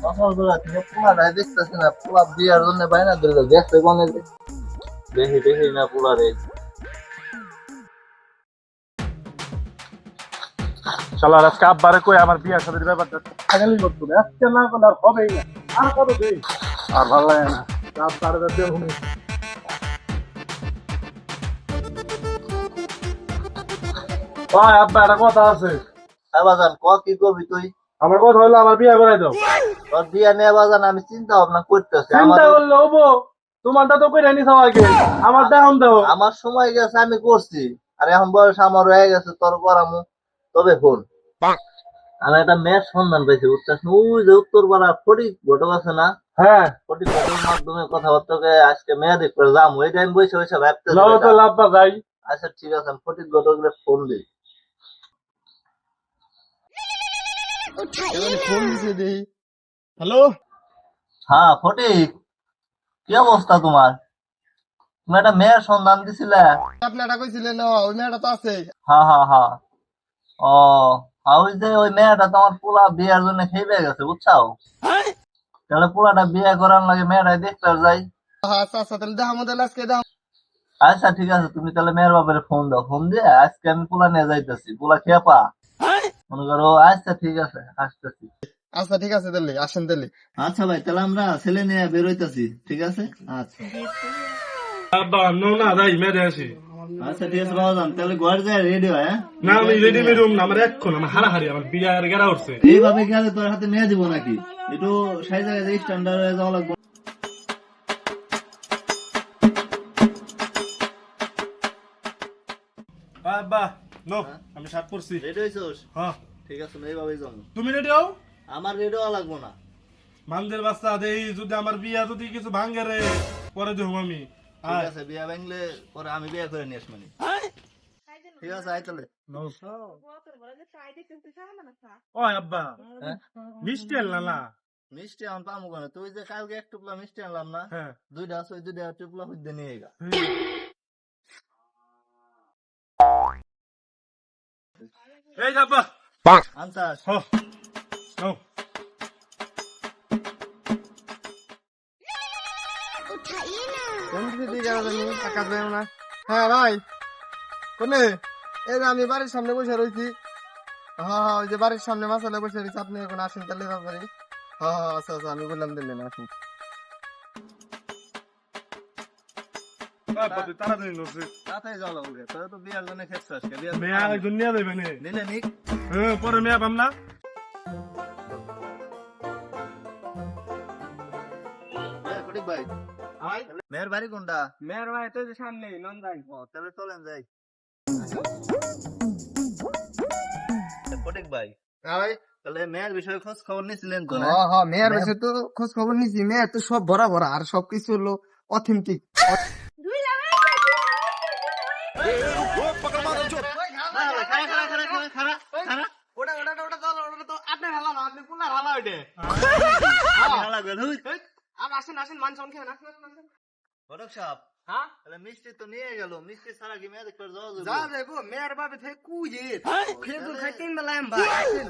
সকালবেলা থেকে পোলাটাই দেখতেছি না, পোলা বিয়ার জন্য বাইনা ধরে গেছে কোনে যে দেখি দেখি না পোলারে। শালার আজকে আব্বারে কই আমার বিয়ার সাথে ব্যাপারটা ফাইনালি করতে হবে, আজকে না করলে আর হবেই না। আর কবে দেই আর ভালো লাগে না, রাত 4:30 ঘুমে। ভাই আব্বা একটা কথা আছে। বাজান ক কি করবি তুই? আমার কথা হলো আমার বিয়া করাই দাও। তোর বিয়া নিয়ে বাজান আমি চিন্তা ভাবনা করতেছি। চিন্তা করলে হবো? তোমারটা তো কইরা নিছ আগে, আমার দেখন দাও। আমার সময় গেছে, আমি করছি, আর এখন বয়স আমার হয়ে গেছে, তোর করামু। তবে ফোন, আমি একটা মেয়ের সন্ধান পেয়েছি, বুঝছিস? ওই যে উত্তর পাড়া ফটিক ঘটক আছে না, হ্যাঁ ফটিক ঘটকের মাধ্যমে কথাবার্তাকে আজকে মেয়ে দেখতে যাবো। এই টাইম বসে বসে ভাবতে। লাভ তো লাভ যাই। আচ্ছা ঠিক আছে, আমি ফটিক ঘটকের ফোন দিই। হ্যালো, হ্যাঁ ফটিক, কি অবস্থা তোমার? তুমি একটা মেয়ের সন্ধান দিছিলে। আপনারা কইছিলেন ওই মেয়েটা তো আছে। হ্যাঁ হ্যাঁ হ্যাঁ। ও, ওই যে ওই মেয়েটা তোমার পোলা বিয়ার জন্য খেয়ে গেছে, বুঝছো? তাহলে পোলাটা বিয়ে করার লাগে মেয়েটাই দেখতে যাই। আচ্ছা আচ্ছা, তাহলে দেখা মতো আজকে দেখা। আচ্ছা ঠিক আছে, তুমি তাহলে মেয়ের বাপের ফোন দাও, ফোন দিয়ে আজকে আমি পোলা নিয়ে যাইতেছি, পোলা খেপা মনে করো। আচ্ছা ঠিক আছে, আসতেছি। আচ্ছা ঠিক আছে, তাহলে আসেন তাহলে। আচ্ছা ভাই, তাহলে আমরা ছেলে নিয়ে বেরোইতেছি, ঠিক আছে? আচ্ছা আব্বা নো না যাই মেরে আসি। আচ্ছা ঠিক আছে বাবা, তাহলে ঘর যায় রেডি হয়। না আমি রেডি মেরুম না, আমার এক্ষণ আমার হারাহারি, আমার বিয়ার গেরা উঠছে। এইভাবে গেলে তোর হাতে মেয়ে দিব নাকি? একটু সাই জায়গায় স্ট্যান্ডার্ড হয়ে যাওয়া লাগবে। আব্বা নো, আমি শার্ট পরছি। রেডি হয়েছোস? হ্যাঁ ঠিক আছে, এইভাবেই যাবো। তুমি রেডি হও। আমার রেডি হওয়া লাগবো না। মানদের বাচ্চা দেই যদি আমার বিয়া যদি কিছু ভাঙ্গে রে পরে দেখুম আমি। ঠিক আছে, বিয়া ভাঙলে পরে আমি বিয়া করে নিয়ে আসবো। ঠিক আছে, আয় তাহলে। ও আব্বা মিষ্টি আনলা না? মিষ্টি এখন পাবো কেন? তুই যে কালকে এক টুকলা মিষ্টি আনলাম না, হ্যাঁ দুইটা আছে, ওই দুইটা টুকলা খুঁজতে নিয়ে গা। এই যে আব্বা আনসাস হ নো কোন দিকে যাওয়া জানি টাকা দেয় না। হ্যাঁ ভাই, কোনে? এই যে আমি বাড়ির সামনে বসে রয়েছি। হ্যাঁ হ্যাঁ, ওই যে বাড়ির সামনে মাসালে বসে রয়েছি। আপনি এখন আসেন তাহলে তাড়াতাড়ি। হ্যাঁ হ্যাঁ আচ্ছা আচ্ছা, আমি বললাম দিলেন আসুন। আব্বা তুই তাড়াতাড়ি নছে তাড়াতাড়ি যাওয়া লাগবে, তোরা তো বিয়ার জন্য খেয়েছিস আজকে। বিয়ার মেয়া একজন নিয়ে যাবে নে। নিলে নিক। হ্যাঁ পরে মেয়া পাম না। ফটিক ভাই, মেয়ের বাড়ি কোনটা? মেয়ের ভাই তো সামনে নন্দাই। ও, তাহলে চলেন যাই। ফটিক ভাই, ভাই তাহলে মেয়ের বিষয়ে খোঁজ খবর নিয়েছিলেন তো? না? হ্যাঁ হ্যাঁ, মেয়ের বিষয়ে তো খোঁজ খবর নিছি। মেয়ের তো সব ভরা ভরা, আর সবকিছু হলো অথেন্টিক। ঘটক সাহেব, হ্যাঁ তাহলে মিষ্টি তো নিয়ে গেল, মিষ্টি ছাড়া কি মেয়ে দেখতে যাওয়া যা যাবে? যাবো মেয়ের বাপে থেকে কুজে খেজুর খাই 3 বেলা এম ভাই।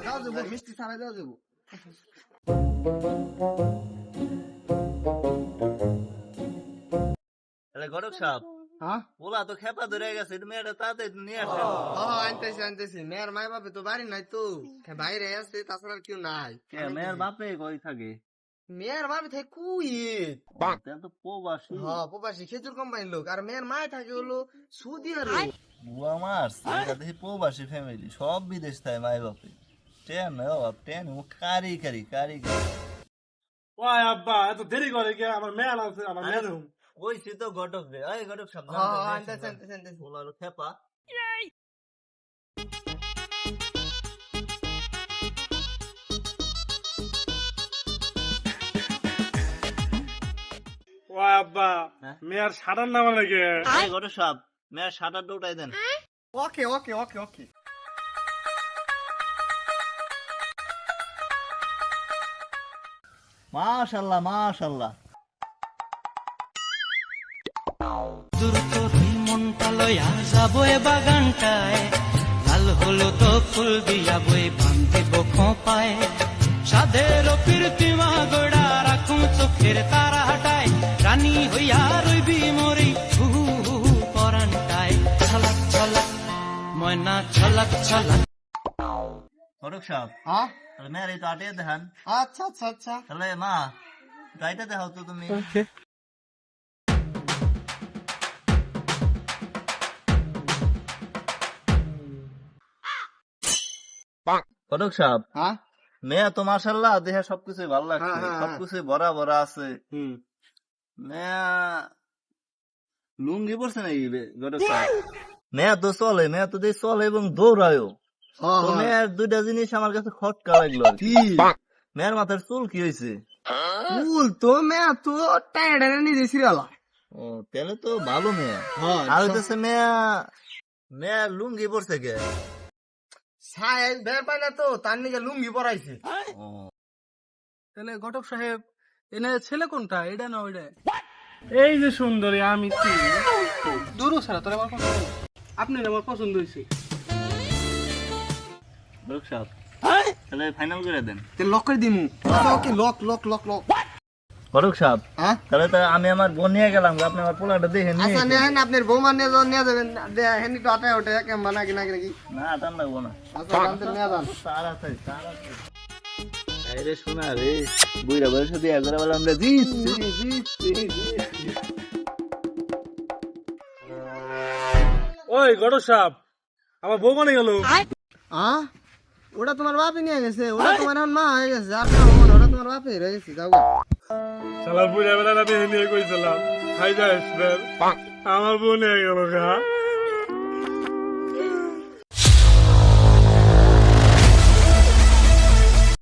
যাও যাবো, মিষ্টি ছাড়া যাও যাবো। তাহলে ঘটক সাহেব, হ্যাঁ বলা তো খেপা ধরে গেছে, একটু মেয়েটা তাড়াতাড়ি নিয়ে আসে। হ্যাঁ, আনতেছি আনতেছি। মেয়ের মায় বাপে তো বাড়ি নাই তো, বাইরে আছে, তাছাড়া আর কেউ নাই। মেয়ের বাপে কই থাকে? মেয়ের বাপে থেকে কুয়ে তাহলে তো প্রবাসী। হ্যাঁ প্রবাসী খেজুর কোম্পানির লোক। আর মেয়ের মায় থাকে হলো সৌদি আরব। বুয়া মার দেখি প্রবাসী ফ্যামিলি, সব বিদেশ থাকে মায়ের বাপে। ট্রেন অভাব, ট্রেন কারি কারি কারি কারি। ওই আব্বা এত দেরি করে কে? আমার মেয়া আছে, আমার মেয়া দেখুন। ওইছি তো ঘটক রে, এই ঘটক সাহেব হ্যাঁ হ্যাঁ, আনতেছি আনতেছি আনতেছি। বলা খেপা। ও আব্বা মেয়ার সাড়ার নামা লাগে। এই ঘটক সাহেব, মেয়ের শাটারটা উঠাই দেন। ওকে ওকে ওকে ওকে। মাশাআল্লাহ মাশাআল্লাহ। মনটা লয়া যাবো এ বাগানটায়, লাল হলো তো ফুল দিয়া বই বান্ধিব খোপায়। সাধের প্রীতিমা গোড়া রাখুন চোখের তারা হাটায় রানী হইয়া রইবি মরি হু হু হু হু পরানটায় ছলক ছলক ময়না ছলক ছলক। ফটক সাহেব হ্যাঁ তাহলে মেয়ের এই তো আটিয়ে দেখান। আচ্ছা আচ্ছা আচ্ছা তাহলে মা গাইটা দেখাও তো তুমি। ফটক সাহেব হ্যাঁ মেয়ে তো মাশাল্লাহ দেখে সবকিছুই ভালো হ্যাঁ, লাগছে, হ্যাঁ, সবকিছুই ভরা ভরা আছে। হুম মেয়া লুঙ্গি পড়ছে নাকি ফটক সাহেব? মেয়া তো চলে, মেয়া তো দিয়ে চলে এবং দৌড়ায়ও। তো মেয়ের দুইটা জিনিস আমার কাছে খটকা লাগলো আর কি। মেয়ের মাথার চুল কি হয়েছে? ফুল তো মেয়া তো টাইডা নিজে সিরিয়াল ও তাহলে তো ভালো মেয়ে। আর হইতেছে মেয়া, মেয়া লুঙ্গি পড়ছে কে? সাহেব বের পাই না তো তার নিকে লুঙ্গি পরাইছে। ও তাহলে ঘটক সাহেব এনে ছেলে কোনটা, এটা না ওইটা? এই যে সুন্দরী আমি দূরও ছাড়া তোর আমার পছন্দ, আপনার আমার পছন্দ হয়েছে। ফটক সাহেব তাহলে ফাইনাল করে দেন। তে লক করে দিমু। ওকে লক লক লক লক। ফটক সাহেব হ্যাঁ তাহলে তো আমি আমার বোন নিয়ে গেলাম, আপনি আমার পোলাটা দেখে নিয়ে আচ্ছা আসেন। নেন আপনার বৌমা নিয়ে যাবেন হেনি তো আটায় ওঠে কেমন নাকি নাকি নাকি না টান লাগবো না। আচ্ছা জানতে নিয়ে যান। তাড়াতাড়ি তাড়াতাড়ি। আরে শোনা রে, বুইরা বয়সে দিয়ে করে বলে আমরা জিতছি। ওই ঘটক সাহেব আমার বউ মানে গেল। হ্যাঁ ওটা তোমার বাপই নিয়ে গেছে, ওটা তোমার এখন মা হয়ে গেছে। আপনার মন ওটা তোমার বাপই রয়ে গেছে। যাও গা। সালা বুঝা বেলা আমি নিয়ে কইছিলাম হাই যাস আমার বউ নিয়ে গেল গা।